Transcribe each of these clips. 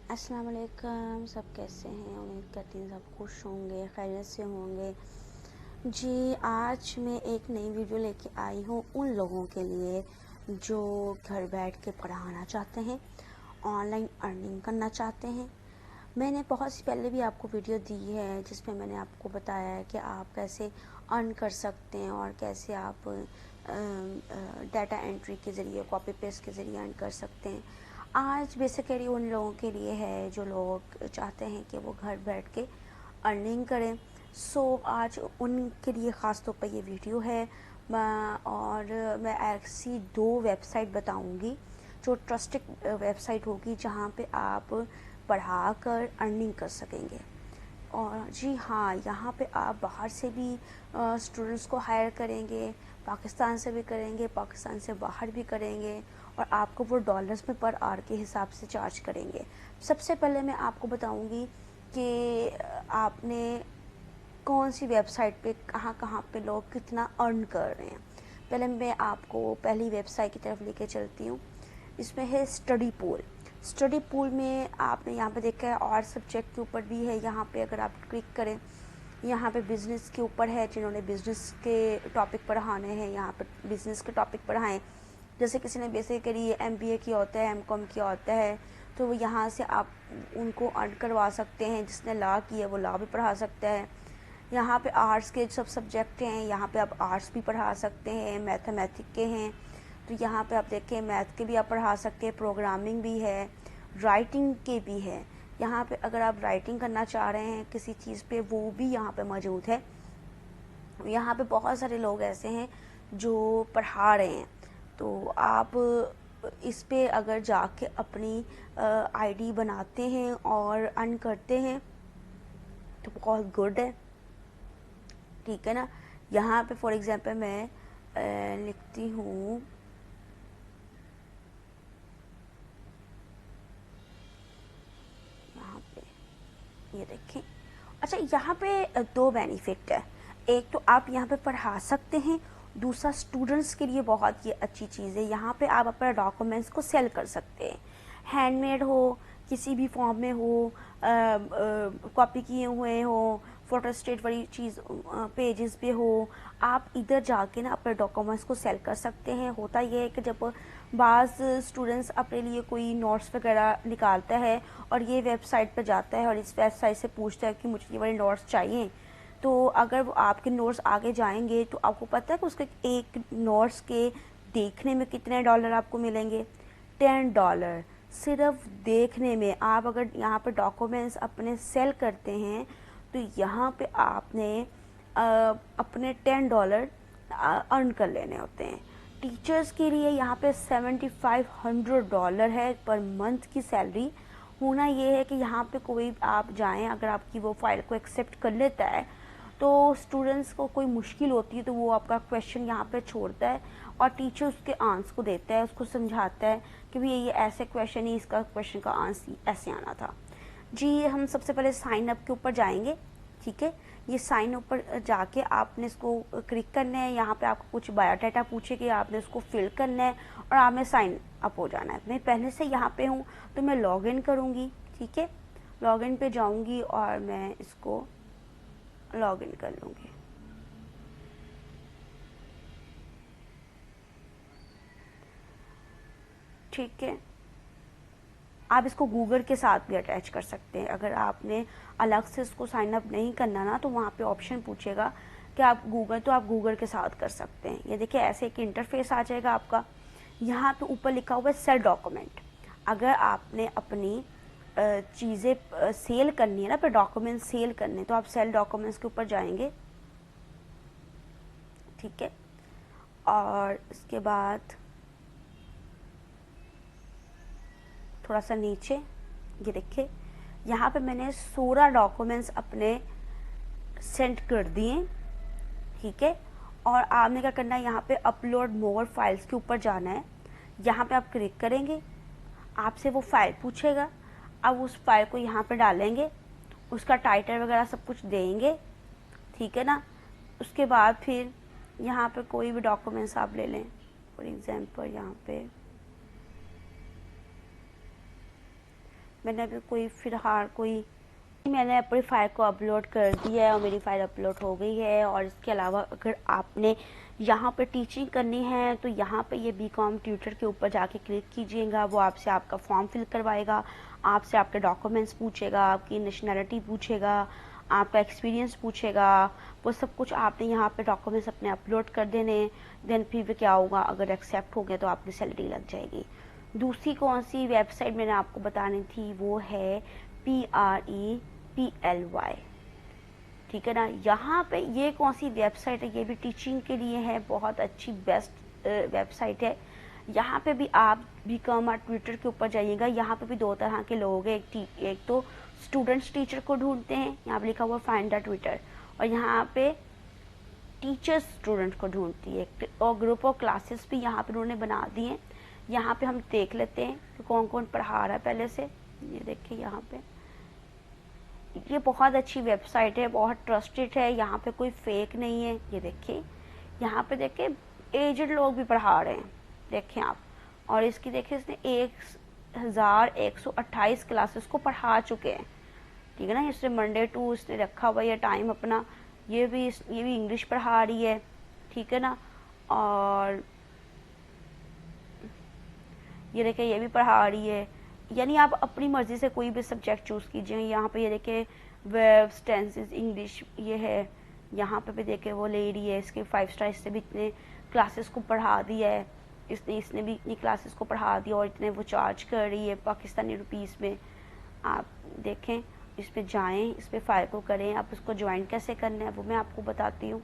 अस्सलाम वालेकुम। सब कैसे हैं? उम्मीद करती हूँ सब खुश होंगे, खैरियत से होंगे। जी, आज मैं एक नई वीडियो लेके आई हूँ उन लोगों के लिए जो घर बैठ के पढ़ाना चाहते हैं, ऑनलाइन अर्निंग करना चाहते हैं। मैंने बहुत सी पहले भी आपको वीडियो दी है जिसमें मैंने आपको बताया है कि आप कैसे अर्न कर सकते हैं और कैसे आप डाटा एंट्री के ज़रिए, कॉपी पेस्ट के ज़रिए अर्न कर सकते हैं। आज बेसिकली उन लोगों के लिए है जो लोग चाहते हैं कि वो घर बैठ के अर्निंग करें। आज उनके लिए ख़ास तौर पर ये वीडियो है। और मैं ऐसी 2 वेबसाइट बताऊंगी जो ट्रस्टेड वेबसाइट होगी जहाँ पे आप पढ़ा कर अर्निंग कर सकेंगे। और जी हाँ, यहाँ पे आप बाहर से भी स्टूडेंट्स को हायर करेंगे, पाकिस्तान से भी करेंगे, पाकिस्तान से बाहर भी करेंगे, और आपको वो डॉलर्स में पर आवर के हिसाब से चार्ज करेंगे। सबसे पहले मैं आपको बताऊंगी कि आपने कौन सी वेबसाइट पे कहाँ कहाँ पे लोग कितना अर्न कर रहे हैं। पहले मैं आपको पहली वेबसाइट की तरफ लेके चलती हूँ। इसमें है स्टडी पूल। स्टडी पूल में आपने यहाँ पे देखा है और सब्जेक्ट के ऊपर भी है। यहाँ पे अगर आप क्लिक करें, यहाँ पे बिज़नेस के ऊपर है, जिन्होंने बिज़नेस के टॉपिक पढ़ाने हैं यहाँ पे बिज़नेस के टॉपिक पढ़ाएं। जैसे किसी ने बेसिकली MBA किया होता है, MCOM किया होता है, तो वो यहाँ से आप उनको अर्न करवा सकते हैं। जिसने लॉ किया वो लॉ भी पढ़ा सकता है। यहाँ पे आर्ट्स के सब सब्जेक्ट हैं, यहाँ पे आप आर्ट्स भी पढ़ा सकते हैं, मैथमेटिक्स के हैं, तो यहाँ पे आप देखें मैथ के भी आप पढ़ा सकते हैं, प्रोग्रामिंग भी है, राइटिंग के भी है। यहाँ पे अगर आप राइटिंग करना चाह रहे हैं किसी चीज़ पे, वो भी यहाँ पे मौजूद है। यहाँ पे बहुत सारे लोग ऐसे हैं जो पढ़ा रहे हैं, तो आप इस पे अगर जाके अपनी ID बनाते हैं और अर्न करते हैं तो बहुत गुड है, ठीक है ना। यहाँ पे फॉर एग्जांपल मैं लिखती हूँ यहाँ पे, ये देखें। अच्छा, यहाँ पे 2 बेनिफिट है। एक तो आप यहाँ पे पढ़ा सकते हैं, दूसरा स्टूडेंट्स के लिए बहुत ये अच्छी चीज़ है। यहाँ पे आप अपने डॉक्यूमेंट्स को सेल कर सकते हैं, हैंडमेड हो, किसी भी फॉर्म में हो, कॉपी किए हुए हो, फोटोस्टेट वाली चीज़ पेजेस पे हो, आप इधर जाके ना अपने डॉक्यूमेंट्स को सेल कर सकते हैं। होता ये है कि जब बाज़ स्टूडेंट्स अपने लिए कोई नोट्स वगैरह निकालता है और ये वेबसाइट पर जाता है और इस वेबसाइट से पूछता है कि मुझे ये वाले नोट्स चाहिए, तो अगर वो आपके नोट्स आगे जाएंगे तो आपको पता है कि उसके एक नोट्स के देखने में कितने डॉलर आपको मिलेंगे। $10 सिर्फ देखने में। आप अगर यहाँ पे डॉक्यूमेंट्स अपने सेल करते हैं तो यहाँ पे आपने अपने $10 अर्न कर लेने होते हैं। टीचर्स के लिए यहाँ पे $7500 है पर मंथ की सैलरी। होना ये है कि यहाँ पे कोई आप जाएं, अगर आपकी वो फाइल को एक्सेप्ट कर लेता है तो स्टूडेंट्स को कोई मुश्किल होती है तो वो आपका क्वेश्चन यहाँ पे छोड़ता है और टीचर उसके आंसर को देता है, उसको समझाता है कि भाई ये ऐसे क्वेश्चन ही, इसका क्वेश्चन का आंसर ऐसे आना था। जी, हम सबसे पहले साइन अप के ऊपर जाएंगे, ठीक है। ये साइन अप पर जाके आपने इसको क्लिक करना है। यहाँ पे आपको कुछ बायोडाटा पूछेगी, आपने उसको फिल करना है और आपने साइन अप हो जाना है। मैं पहले से यहाँ पे हूँ तो मैं लॉग इन करूँगी, ठीक है। लॉग इन पे जाऊँगी और मैं इसको लॉग इन कर लूँगी। ठीक है, आप इसको गूगल के साथ भी अटैच कर सकते हैं। अगर आपने अलग से इसको साइन अप नहीं करना ना, तो वहाँ पे ऑप्शन पूछेगा कि आप गूगल, तो आप गूगल के साथ कर सकते हैं। ये देखिए ऐसे एक इंटरफेस आ जाएगा आपका। यहाँ पे ऊपर लिखा हुआ है सेल डॉक्यूमेंट। अगर आपने अपनी चीज़ें सेल करनी है ना, पे डॉक्यूमेंट सेल करने, तो आप सेल डॉक्यूमेंट्स के ऊपर जाएंगे, ठीक है। और इसके बाद थोड़ा सा नीचे ये देखिए, यहाँ पे मैंने 16 डॉक्यूमेंट्स अपने सेंड कर दिए, ठीक है। और आपने क्या करना है, यहाँ पे अपलोड मोर फाइल्स के ऊपर जाना है। यहाँ पे आप क्लिक करेंगे, आपसे वो फाइल पूछेगा। अब उस फाइल को यहाँ पे डालेंगे, उसका टाइटल वगैरह सब कुछ देंगे, ठीक है ना। उसके बाद फिर यहाँ पे कोई भी डॉक्यूमेंट्स आप ले लें, फॉर एग्जांपल यहाँ पे मैंने अभी मैंने अपनी फ़ाइल को अपलोड कर दिया है और मेरी फ़ाइल अपलोड हो गई है। और इसके अलावा अगर आपने यहाँ पे टीचिंग करनी है तो यहाँ पे ये बीकॉम ट्यूटर के ऊपर जाके क्लिक कीजिएगा। वो आपसे आपका फॉर्म फिल करवाएगा, आपसे आपके डॉक्यूमेंट्स पूछेगा, आपकी नेशनैलिटी पूछेगा, आपका एक्सपीरियंस पूछेगा। वो सब कुछ आपने यहाँ पे डॉक्यूमेंट्स अपने अपलोड कर देने। देन फिर क्या होगा, अगर एक्सेप्ट हो गया तो आपकी सैलरी लग जाएगी। दूसरी कौन सी वेबसाइट मैंने आपको बतानी थी, वो है PREPLY, ठीक है ना। यहाँ पे ये कौन सी वेबसाइट है, ये भी टीचिंग के लिए है, बहुत अच्छी बेस्ट वेबसाइट है। यहाँ पे भी आप बीकॉम ट्विटर के ऊपर जाइएगा। यहाँ पे भी दो तरह के लोग हैं, एक तो स्टूडेंट्स टीचर को ढूंढते हैं, यहाँ पे लिखा हुआ फाइंड द ट्विटर, और यहाँ पे टीचर्स स्टूडेंट को ढूंढती है। और ग्रुप ऑफ क्लासेस भी यहाँ पे उन्होंने बना दिए हैं। यहाँ पे हम देख लेते हैं कि कौन कौन पढ़ा रहा है पहले से। ये देखिए यहाँ पे, ये बहुत अच्छी वेबसाइट है, बहुत ट्रस्टेड है, यहाँ पे कोई फेक नहीं है। ये देखिए यहाँ पे देखिए एजड लोग भी पढ़ा रहे हैं, देखें आप। और इसकी देखिए इसने 1128 क्लासेस को पढ़ा चुके हैं, ठीक है ना। इसने मंडे टू इसने रखा हुआ है टाइम अपना। ये भी इंग्लिश पढ़ा रही है, ठीक है ना। और ये देखिए ये भी पढ़ा रही है। यानी आप अपनी मर्जी से कोई भी सब्जेक्ट चूज कीजिए। यहाँ पे ये देखिए वर्ब्स, टेंसेस, इंग्लिश ये है। यहाँ पे भी देखे वो ले रही है, इसके 5 स्टार, इससे भी इतने क्लासेस को पढ़ा दिया है, इसने भी इतनी क्लासेस को पढ़ा दिया और इतने वो चार्ज कर रही है पाकिस्तानी रुपीस में। आप देखें, इस पे जाएं, इस पे फाइल को करें। आप इसको ज्वाइन कैसे करना है वो मैं आपको बताती हूँ।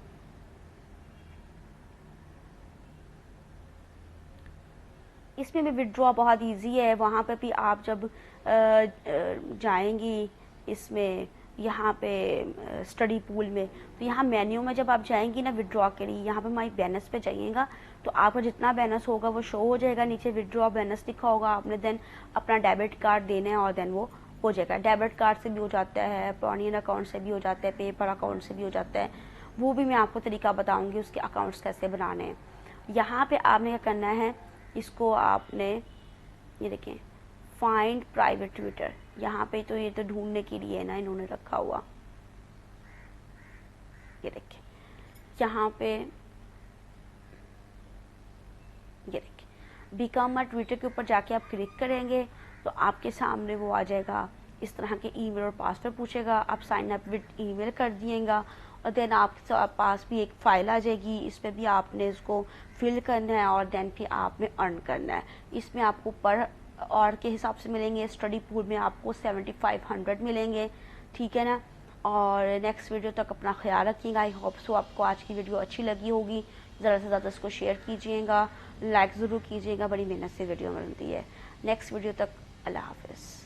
इसमें भी विड्रॉ बहुत इजी है। वहाँ पे भी आप जब जाएंगी इसमें, यहाँ पे स्टडी पूल में, तो यहाँ मेन्यू में जब आप जाएंगी ना विड्रॉ के लिए, यहाँ पे माई बैलेंस पे जाइएगा तो आपका जितना बैलेंस होगा वो शो हो जाएगा। नीचे विड्रॉ बैलेंस लिखा होगा, आपने देन अपना डेबिट कार्ड देना है और देन वो हो जाएगा। डेबिट कार्ड से भी हो जाता है, पॉनियन अकाउंट से भी हो जाता है, पेपर अकाउंट से भी हो जाता है। वो भी मैं आपको तरीका बताऊँगी उसके अकाउंट्स कैसे बनाने हैं। यहाँ पे आपने क्या करना है, इसको आपने ये देखें फाइंड प्राइवेट ट्विटर, यहाँ पे तो ये तो ढूंढने के लिए है ना इन्होंने रखा हुआ। ये देखिए यहाँ पे ये देखिए बीकॉम ट्विटर के ऊपर जाके आप क्लिक करेंगे तो आपके सामने वो आ जाएगा। इस तरह के ईमेल और पासवर्ड पूछेगा, आप साइन अप विद ईमेल कर दिएगा और देन आपके पास भी एक फाइल आ जाएगी। इसमें भी आपने इसको फिल करना है और देन फिर आपने अर्न करना है। इसमें आपको पर और के हिसाब से मिलेंगे। स्टडी पूल में आपको 7500 मिलेंगे, ठीक है ना। और नेक्स्ट वीडियो तक अपना ख्याल रखिएगा। आई होप सो आपको आज की वीडियो अच्छी लगी होगी। ज़्यादा से ज़्यादा इसको शेयर कीजिएगा, लाइक ज़रूर कीजिएगा, बड़ी मेहनत से वीडियो बनती है। नेक्स्ट वीडियो तक अल्लाह हाफिज़।